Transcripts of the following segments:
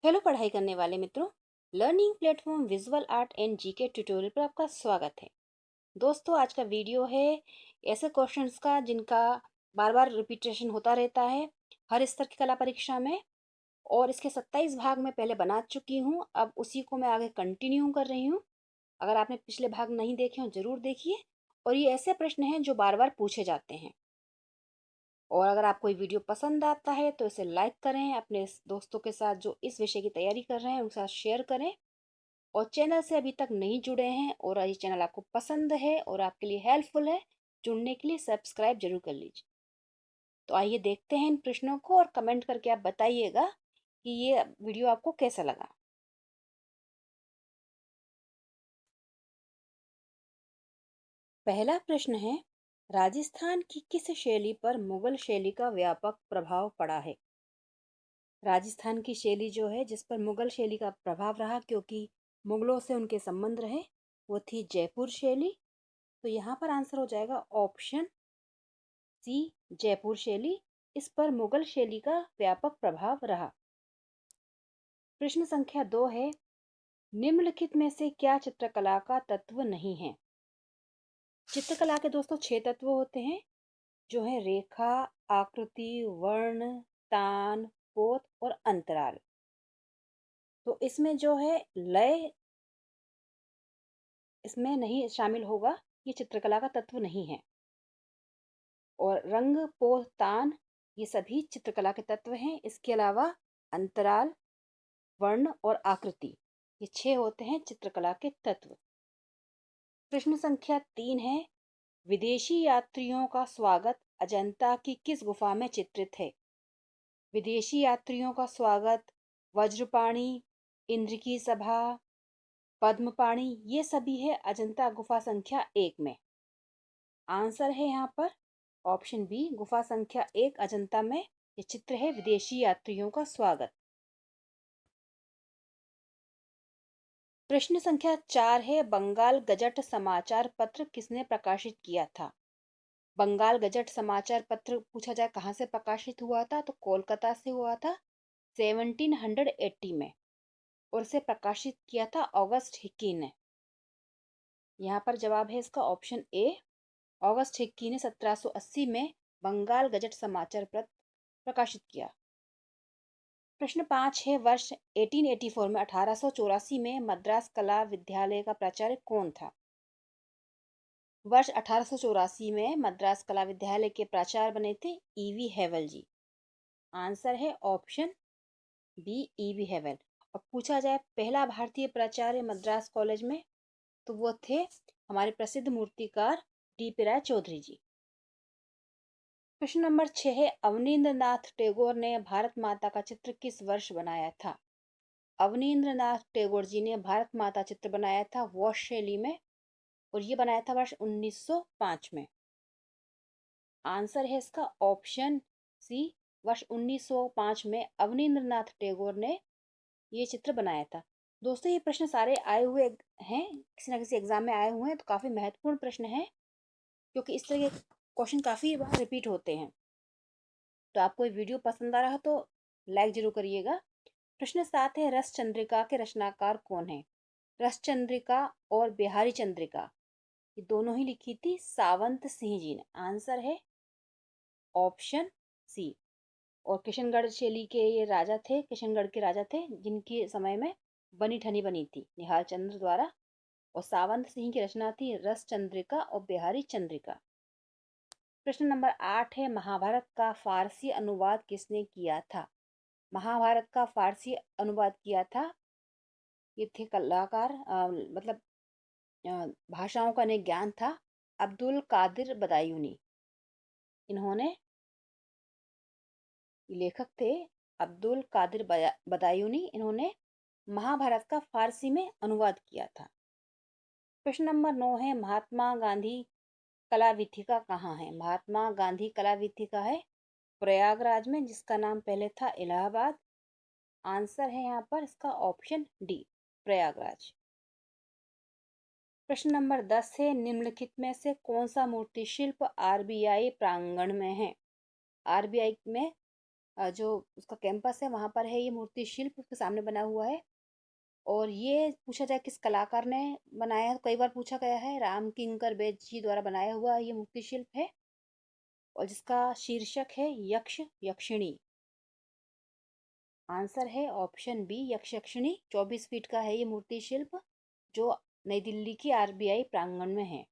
Hello पढ़ाई करने वाले मित्रों। Learning platform visual art and GK tutorial पर आपका स्वागत है। दोस्तों, आज का वीडियो है ऐसे क्वेश्चंस का जिनका बार बार रिपीटेशन होता रहता है हर स्तर की कला परीक्षा में। और इसके 27 भाग मैं पहले बना चुकी हूँ, अब उसी को मैं आगे कंटिन्यू कर रही हूँ। अगर आपने पिछले भाग नहीं देखे हो जरूर देखिए। और ये ऐसे प्रश्न हैं जो बार बार पूछे जाते हैं। और अगर आपको ये वीडियो पसंद आता है तो इसे लाइक करें, अपने दोस्तों के साथ जो इस विषय की तैयारी कर रहे हैं उनके साथ शेयर करें। और चैनल से अभी तक नहीं जुड़े हैं और ये चैनल आपको पसंद है और आपके लिए हेल्पफुल है, जुड़ने के लिए सब्सक्राइब जरूर कर लीजिए। तो आइए देखते हैं इन प्रश्नों को और कमेंट करके आप बताइएगा कि ये वीडियो आपको कैसा लगा। पहला प्रश्न है, राजस्थान की किस शैली पर मुगल शैली का व्यापक प्रभाव पड़ा है। राजस्थान की शैली जो है जिस पर मुगल शैली का प्रभाव रहा, क्योंकि मुगलों से उनके संबंध रहे, वो थी जयपुर शैली। तो यहाँ पर आंसर हो जाएगा ऑप्शन सी, जयपुर शैली। इस पर मुगल शैली का व्यापक प्रभाव रहा। प्रश्न संख्या 2 है, निम्नलिखित में से क्या चित्रकला का तत्व नहीं है। चित्रकला के दोस्तों 6 तत्व होते हैं, जो है रेखा, आकृति, वर्ण, तान, पोत और अंतराल। तो इसमें जो है लय इसमें नहीं शामिल होगा, ये चित्रकला का तत्व नहीं है। और रंग, पोत, तान ये सभी चित्रकला के तत्व हैं। इसके अलावा अंतराल, वर्ण और आकृति ये 6 होते हैं चित्रकला के तत्व। प्रश्न संख्या 3 है, विदेशी यात्रियों का स्वागत अजंता की किस गुफा में चित्रित है। विदेशी यात्रियों का स्वागत वज्रपाणी, इंद्र की सभा, पद्मपाणी ये सभी है अजंता गुफा संख्या 1 में। आंसर है यहाँ पर ऑप्शन बी, गुफा संख्या 1 अजंता में ये चित्र है विदेशी यात्रियों का स्वागत। प्रश्न संख्या 4 है, बंगाल गजट समाचार पत्र किसने प्रकाशित किया था। बंगाल गजट समाचार पत्र पूछा जाए कहाँ से प्रकाशित हुआ था, तो कोलकाता से हुआ था 1780 में। और इसे प्रकाशित किया था ऑगस्ट हिक्की ने। यहाँ पर जवाब है इसका ऑप्शन ए, ऑगस्ट हिक्की ने 1780 में बंगाल गजट समाचार पत्र प्रकाशित किया। प्रश्न 5 है, वर्ष 1884 में 1884 में मद्रास कला विद्यालय का प्राचार्य कौन था। वर्ष 1884 में मद्रास कला विद्यालय के प्राचार्य बने थे ईवी हेवल जी। आंसर है ऑप्शन बी, ईवी हेवल। और पूछा जाए पहला भारतीय प्राचार्य मद्रास कॉलेज में, तो वो थे हमारे प्रसिद्ध मूर्तिकार डी.पी. राय चौधरी जी। प्रश्न नंबर 6 है, अवनींद्र नाथ टैगोर ने भारत माता का चित्र किस वर्ष बनाया था। अवनींद्र नाथ टैगोर जी ने भारत माता चित्र बनाया था वॉश शैली में, और ये बनाया था वर्ष 1905 में। आंसर है इसका ऑप्शन सी, वर्ष 1905 में अवनींद्र नाथ टैगोर ने ये चित्र बनाया था। दोस्तों, ये प्रश्न सारे आए हुए हैं, किसी ना किसी एग्जाम में आए हुए हैं, तो काफी महत्वपूर्ण प्रश्न है, क्योंकि इस तरह के क्वेश्चन काफी बार रिपीट होते हैं। तो आपको ये वीडियो पसंद आ रहा तो लाइक जरूर करिएगा। प्रश्न 7 है, रस चंद्रिका के रचनाकार कौन है। रस चंद्रिका और बिहारी चंद्रिका ये दोनों ही लिखी थी सावंत सिंह जी ने। आंसर है ऑप्शन सी। और किशनगढ़ शैली के ये राजा थे, किशनगढ़ के राजा थे जिनके समय में बनी ठनी बनी थी निहाल चंद्र द्वारा। और सावंत सिंह की रचना थी रस चंद्रिका और बिहारी चंद्रिका। प्रश्न नंबर 8 है, महाभारत का फारसी अनुवाद किसने किया था। महाभारत का फारसी अनुवाद किया था, ये थे कलाकार मतलब भाषाओं का इन्हें ज्ञान था, अब्दुल कादिर बदायूनी। इन्होंने लेखक थे अब्दुल कादिर बदायूनी, इन्होंने महाभारत का फारसी में अनुवाद किया था। प्रश्न नंबर 9 है, महात्मा गांधी कला वीथिका कहाँ है। महात्मा गांधी कला वीथिका है प्रयागराज में, जिसका नाम पहले था इलाहाबाद। आंसर है यहाँ पर इसका ऑप्शन डी, प्रयागराज। प्रश्न नंबर 10 है, निम्नलिखित में से कौन सा मूर्ति शिल्प आरबीआई प्रांगण में है। आरबीआई में जो उसका कैंपस है वहाँ पर है ये मूर्ति शिल्प, उसके सामने बना हुआ है। और ये पूछा जाए किस कलाकार ने बनाया है, तो कई बार पूछा गया है, राम किंकर बेद जी द्वारा बनाया हुआ ये मूर्ति शिल्प है, और जिसका शीर्षक है यक्ष यक्षिणी। आंसर है ऑप्शन बी यक्ष यक्षिणी। 24 फीट का है ये मूर्ति शिल्प, जो नई दिल्ली की आरबीआई प्रांगण में है।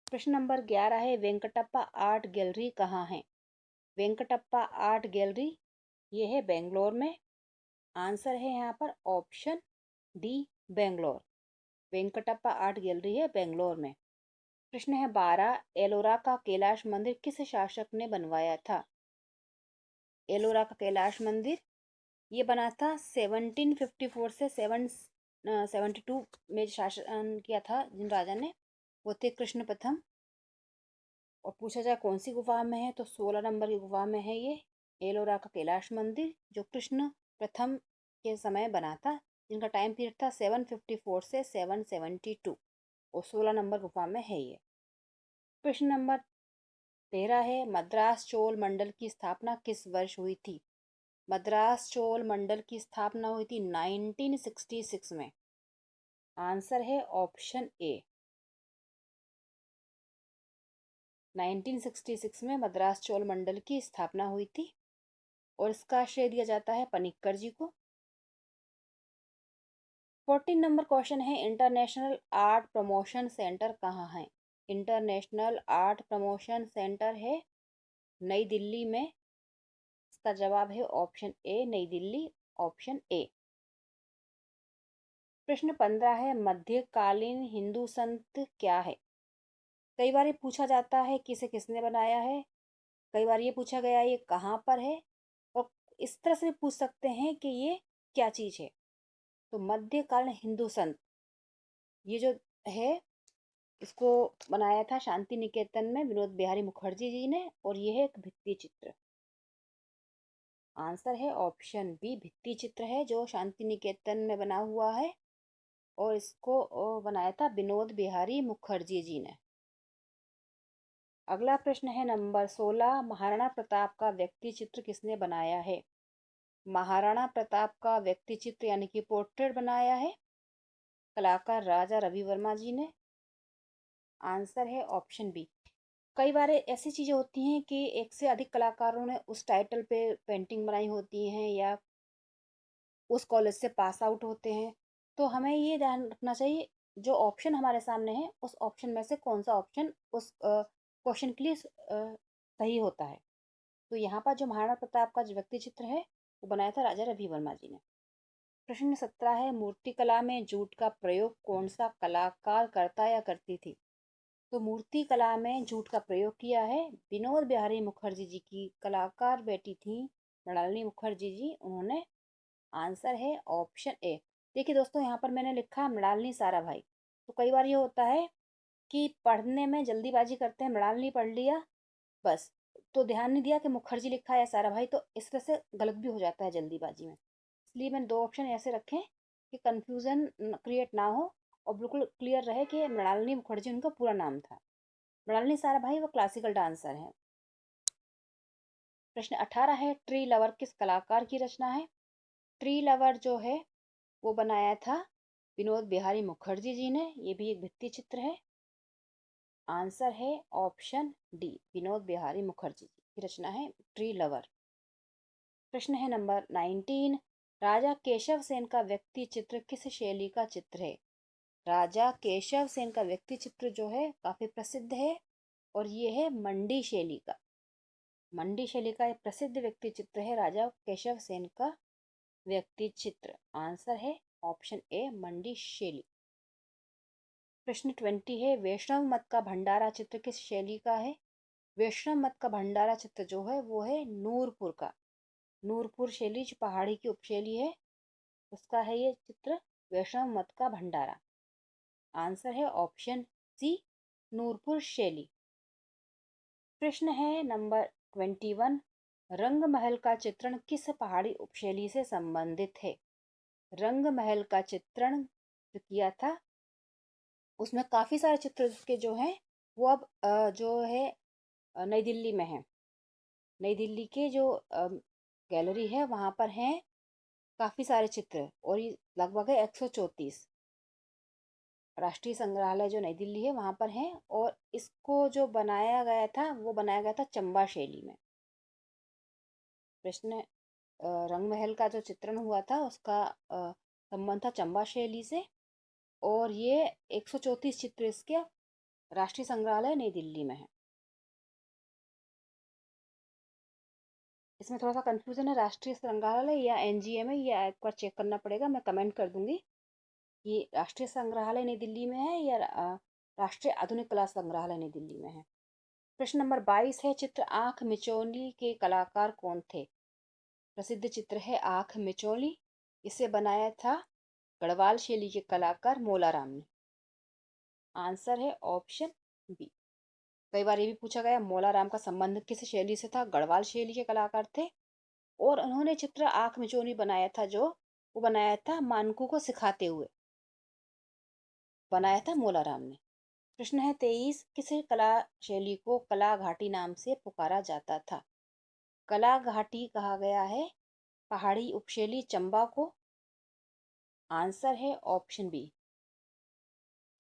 प्रश्न नंबर 11 है, वेंकटप्पा आर्ट गैलरी कहाँ है? वेंकटप्पा आर्ट गैलरी ये है बेंगलोर में। आंसर है यहाँ पर option D, Bangalore. Venkatappa art gallery है बेंगलोर में। प्रश्न है 12, एलोरा का कैलाश मंदिर किस शासक ने बनवाया था? एलोरा का कैलाश मंदिर ये बना था 1754 से 772 में शासन किया था जिन राजा ने, वो थे कृष्ण प्रथम। और पूछा जाए कौन सी गुफा में है, तो 16 नंबर की गुफा में है ये एलोरा का कैलाश मंदिर, जो कृष्ण प्रथम के समय बना था, जिनका टाइम पीरियड था 754 से 772, और 16 नंबर गुफा में है ये। प्रश्न नंबर 13 है, मद्रास चोल मंडल की स्थापना किस वर्ष हुई थी? मद्रास चोल मंडल की स्थापना हुई थी 1966 में। आंसर है ऑप्शन ए, 1966 में मद्रास चोल मंडल की स्थापना हुई थी, और इसका श्रेय दिया जाता है पनिक्कर जी को। 14 नंबर क्वेश्चन है, इंटरनेशनल आर्ट प्रमोशन सेंटर कहाँ है? इंटरनेशनल आर्ट प्रमोशन सेंटर है नई दिल्ली में। इसका जवाब है ऑप्शन ए, नई दिल्ली, ऑप्शन ए। प्रश्न 15 है, मध्यकालीन हिंदू संत क्या है? कई बार ये पूछा जाता है कि इसे किसने बनाया है, कई बार ये पूछा गया ये कहाँ पर है, और इस तरह से भी पूछ सकते हैं कि ये क्या चीज है। तो मध्यकालीन हिंदू संत ये जो है, इसको बनाया था शांति निकेतन में विनोद बिहारी मुखर्जी जी ने, और ये है एक भित्ति चित्र। आंसर है ऑप्शन बी, भित्ति चित्र है जो शांति निकेतन में बना हुआ है, और इसको बनाया था विनोद बिहारी मुखर्जी जी ने। अगला प्रश्न है नंबर 16, महाराणा प्रताप का व्यक्ति चित्र किसने बनाया है? महाराणा प्रताप का व्यक्ति चित्र यानी कि पोर्ट्रेट बनाया है कलाकार राजा रवि वर्मा जी ने। आंसर है ऑप्शन बी। कई बार ऐसी चीजें होती हैं कि एक से अधिक कलाकारों ने उस टाइटल पे पेंटिंग बनाई होती हैं, या उस कॉलेज से पास आउट होते हैं, तो हमें ये ध्यान रखना चाहिए जो ऑप्शन हमारे सामने है उस ऑप्शन में से कौन सा ऑप्शन उस क्वेश्चन के लिए सही होता है। तो यहाँ पर जो महाराणा प्रताप का जो व्यक्ति चित्र है वो बनाया था राजा रवि वर्मा जी ने। प्रश्न 17 है, मूर्तिकला में जूट का प्रयोग कौन सा कलाकार करता या करती थी? तो मूर्ति कला में जूट का प्रयोग किया है विनोद बिहारी मुखर्जी जी की कलाकार बेटी थी मृणालिनी मुखर्जी जी, उन्होंने। आंसर है ऑप्शन ए। देखिए दोस्तों, यहाँ पर मैंने लिखा है मृणालिनी साराभाई। तो कई बार ये होता है कि पढ़ने में जल्दीबाजी करते हैं, मृणालिनी पढ़ लिया बस, तो ध्यान नहीं दिया कि मुखर्जी लिखा है या साराभाई, तो इस तरह से गलत भी हो जाता है जल्दीबाजी में। इसलिए मैंने दो ऑप्शन ऐसे रखे कि कंफ्यूजन क्रिएट ना हो, और बिल्कुल क्लियर रहे कि मृणालिनी मुखर्जी उनका पूरा नाम था। मृणालिनी साराभाई वो क्लासिकल डांसर हैं। प्रश्न 18 है, ट्री लवर किस कलाकार की रचना है? ट्री लवर जो है वो बनाया था विनोद बिहारी मुखर्जी जी ने, ये भी एक भित्ति चित्र है। आंसर है ऑप्शन डी, विनोद बिहारी मुखर्जी जी की रचना है ट्री लवर। प्रश्न है नंबर 19, राजा केशव सेन का व्यक्ति चित्र किस शैली का चित्र है? राजा केशव सेन का व्यक्ति चित्र जो है काफी प्रसिद्ध है, और ये है मंडी शैली का। मंडी शैली का एक प्रसिद्ध व्यक्ति चित्र है राजा केशव सेन का व्यक्ति चित्र। आंसर है ऑप्शन ए, मंडी शैली। प्रश्न 20 है, वैष्णव मत का भंडारा चित्र किस शैली का है? वैष्णव मत का भंडारा चित्र जो है वो है नूरपुर का। नूरपुर शैली जो पहाड़ी की उपशैली है, उसका है ये चित्र वैष्णव मत का भंडारा। आंसर है ऑप्शन सी, नूरपुर शैली। प्रश्न है नंबर 21, रंग महल का चित्रण किस पहाड़ी उपशैली से संबंधित है? रंग महल का चित्रण जो किया था उसमें काफी सारे चित्र उसके जो हैं वो अब जो है नई दिल्ली में है। नई दिल्ली के जो गैलरी है, वहाँ पर हैं काफ़ी सारे चित्र और ये लगभग है 134। राष्ट्रीय संग्रहालय जो नई दिल्ली है वहाँ पर है, और इसको जो बनाया गया था वो बनाया गया था चंबा शैली में। प्रश्न, रंग महल का जो चित्रण हुआ था उसका संबंध था चंबा शैली से, और ये 134 चित्र इसके राष्ट्रीय संग्रहालय नई दिल्ली में है। इसमें थोड़ा सा कंफ्यूजन है, राष्ट्रीय संग्रहालय या एनजीएम है, ये एक बार चेक करना पड़ेगा, मैं कमेंट कर दूंगी कि राष्ट्रीय संग्रहालय नई दिल्ली में है या राष्ट्रीय आधुनिक कला संग्रहालय नई दिल्ली में है। प्रश्न नंबर 22 है, चित्र आंख मिचौली के कलाकार कौन थे? प्रसिद्ध चित्र है आंख मिचौली, इसे बनाया था गढ़वाल शैली के कलाकार मोलाराम ने। आंसर है ऑप्शन बी। कई बार ये भी पूछा गया मोलाराम का संबंध किस शैली से था? गढ़वाल शैली के कलाकार थे, और उन्होंने चित्र आंख मिचौनी बनाया था जो वो बनाया था मानकों को सिखाते हुए बनाया था मोलाराम ने। प्रश्न है 23, किस कला शैली को कला घाटी नाम से पुकारा जाता था? कला घाटी कहा गया है पहाड़ी उपशैली चंबा को। आंसर है ऑप्शन बी,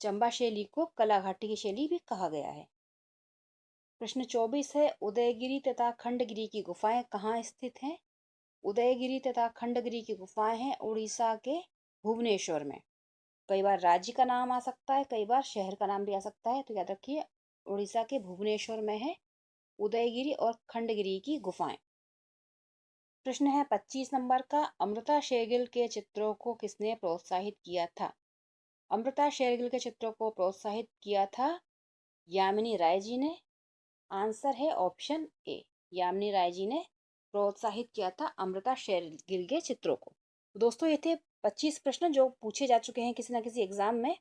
चंबा शैली को कला घाटी की शैली भी कहा गया है। प्रश्न 24 है, उदयगिरी तथा खंडगिरी की गुफाएं कहाँ स्थित हैं? उदयगिरी तथा खंडगिरी की गुफाएं हैं उड़ीसा के भुवनेश्वर में। कई बार राज्य का नाम आ सकता है, कई बार शहर का नाम भी आ सकता है, तो याद रखिए उड़ीसा के भुवनेश्वर में है उदयगिरी और खंडगिरी की गुफाएं। प्रश्न है 25 नंबर का, अमृता शेरगिल के चित्रों को किसने प्रोत्साहित किया था? अमृता शेरगिल के चित्रों को प्रोत्साहित किया था यामिनी राय जी ने। आंसर है ऑप्शन ए, यामिनी राय जी ने प्रोत्साहित किया था अमृता शेरगिल के चित्रों को। तो दोस्तों ये थे 25 प्रश्न जो पूछे जा चुके हैं किसी ना किसी एग्जाम में,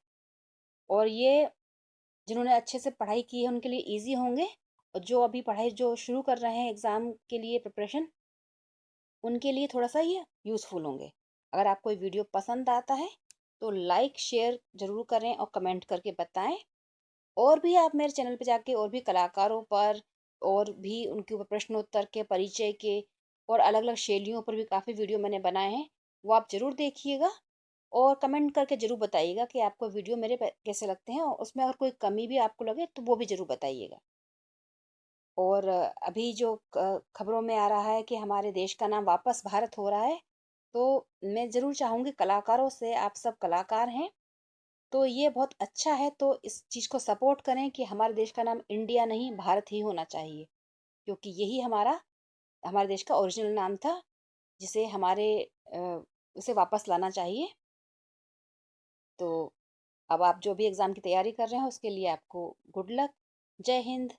और ये जिन्होंने अच्छे से पढ़ाई की है उनके लिए इजी होंगे, और जो अभी पढ़ाई जो शुरू कर रहे हैं एग्जाम के लिए प्रिपरेशन, उनके लिए थोड़ा सा ये यूज़फुल होंगे। अगर आपको ये वीडियो पसंद आता है तो लाइक शेयर ज़रूर करें और कमेंट करके बताएं। और भी आप मेरे चैनल पे जाके और भी कलाकारों पर और भी उनके ऊपर प्रश्नोत्तर के परिचय के और अलग अलग शैलियों पर भी काफ़ी वीडियो मैंने बनाए हैं, वो आप ज़रूर देखिएगा और कमेंट करके ज़रूर बताइएगा कि आपको वीडियो मेरे कैसे लगते हैं, और उसमें अगर कोई कमी भी आपको लगे तो वो भी ज़रूर बताइएगा। और अभी जो खबरों में आ रहा है कि हमारे देश का नाम वापस भारत हो रहा है, तो मैं ज़रूर चाहूँगी कलाकारों से, आप सब कलाकार हैं तो ये बहुत अच्छा है, तो इस चीज़ को सपोर्ट करें कि हमारे देश का नाम इंडिया नहीं भारत ही होना चाहिए, क्योंकि यही हमारे देश का ओरिजिनल नाम था, जिसे उसे वापस लाना चाहिए। तो अब आप जो भी एग्ज़ाम की तैयारी कर रहे हैं उसके लिए आपको गुड लक। जय हिंद।